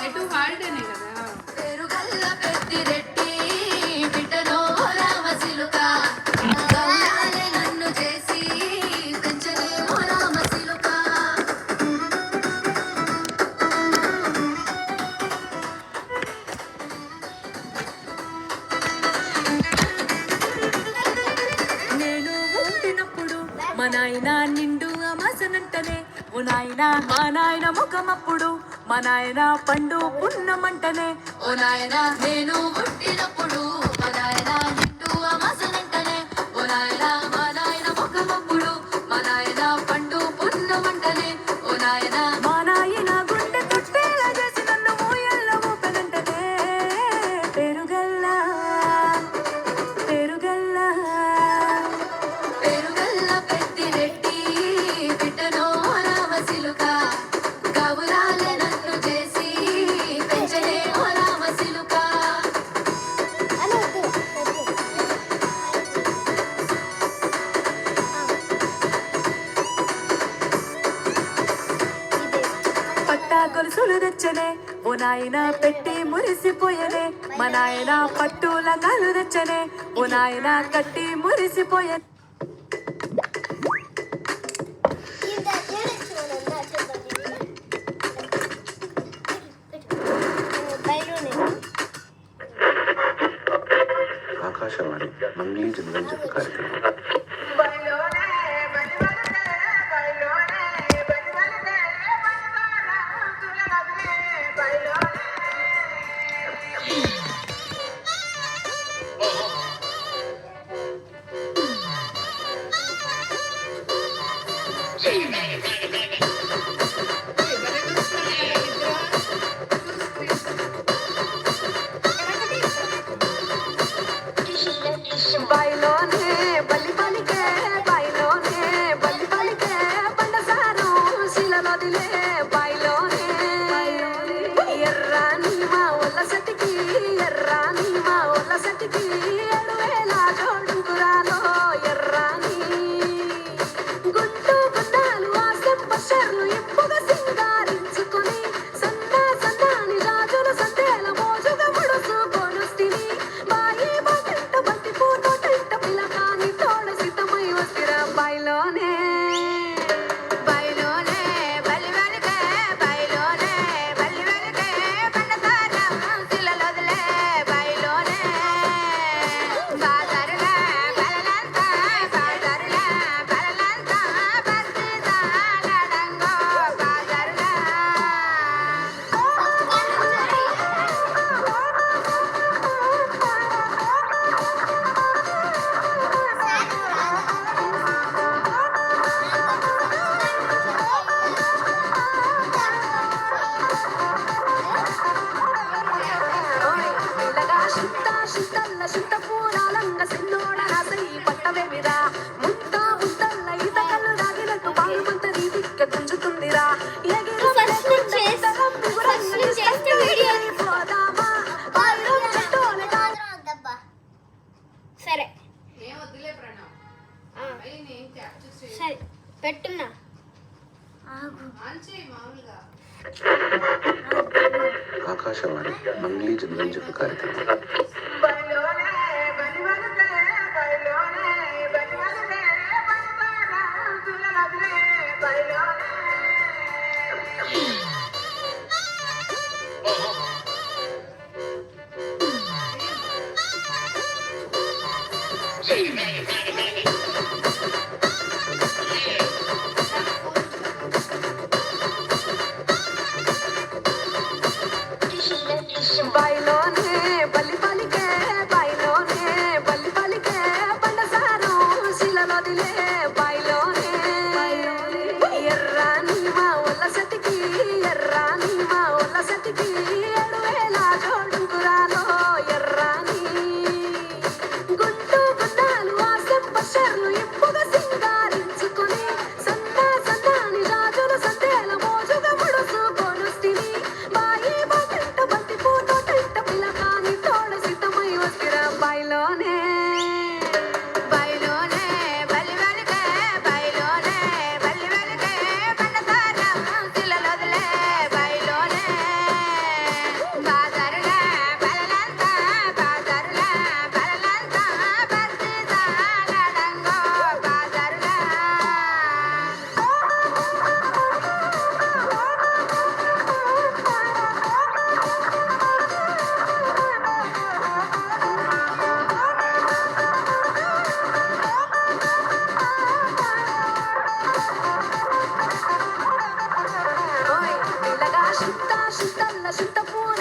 ఎటు హాలిడేనే కదా. పేరుగల్ల పెద్దిరెడ్డి బిడ్డలో రామసిలుక గౌరాలే నన్ను చేసి పెంచలే ఓ రామసిలుక. నేను పుట్టినప్పుడు మా నాయన నిండు అమాసనంటనే ఓ నాయన మా నాయన ముఖమప్పుడు మా నాయన పండు పున్నమంటనే ఓ నాయనా నేను పుట్టినప్పుడు మా నాయన నిండు అమాసనంటనే ఓ నాయనా మా నాయన ముఖమప్పుడు మా నాయన పండు పున్నమంటనే ఓ నాయనా. మా నాయన గుండె తొట్టేలా చేసి నన్ను ఊయల్ల ఊపెనంటనే పెరుగల్లా పెరుగల్లా పేరుగల్ల పెద్దిరెడ్డి బిడ్డలో రామసిలుక గౌరాలే నన్ను చేసి పెంచలే ఓ రామసిలుక. పట్టా గొలుసులు తెచ్చనే ఓ నాయన పెట్టి మురిసిపోయనే మా నాయన పట్టుల కాలు తెచ్చనే ఓ నాయన కట్టి మురిసిపోయనే. ఆకాశవాణి మంగ్లీ జనరంజక కార్యక్రమం. బాయిలోనే బల్లి పలికే బాయిలోనే బల్లి పలికే బండసారు శిలలొదిలే బాయిలోనే ఎర్రాని మా ఒళ్ళ సతికి ఎర్రాని మా ఒళ్ళ సతికి 7,000 జోడుకురాలో ఎర్రాని గుంటు గుండాలు ఆ సెంపషర్లు ఇప్పుగా సింగారించుకొని సన్నాని రాజుల సందేల మోజుగా ముడుసు కొనుస్తిని బాయి బాటంట బంతి పూటంట పిల్లకాని తోడ సిద్ధమై వస్తిరా బాయిలోనే బాయిలోనే బల్లి వెలిగే బాయిలోనే బల్లి వెలిగే బండసార శిలలొదిలే బాయిలోనే బాదరులే బలలంతా బాదరులే బలలంతా బస్తీదా గడంగో బాదరులే. పిల్లగా శుద్ధల్ల శుద్ధ పూరాలంగ సిన్నోడ రాసై పట్టవేమిరా ముంత ముద్దల్ల ఈత కళ్ళు రాగినట్టు బాగుమంత నీ దిక్క గుంజుతుందిరా సరే ఏం వద్దులే ప్రణవ్. అయ్యి నేను క్యాప్చర్ చేయి. సరే పెట్టున్నా. ఆన్ చేయి మామూలుగా. ఆకాశవాణి మంగ్లీ జనరంజక కార్యక్రమం. బాయిలోనే బల్లి పలికే బాయిలోనే బల్లి పలికే బండసారు శిలలొదిలే బాయిలోనే ఎర్రాని మా ఒళ్ళ సతికి ఎర్రాని మా ఒళ్ళ సతికి 7,000 జోడుకురాలో ఎర్రాని గుంటు గుండాలు ఆ శిస్తన్న చింతపూర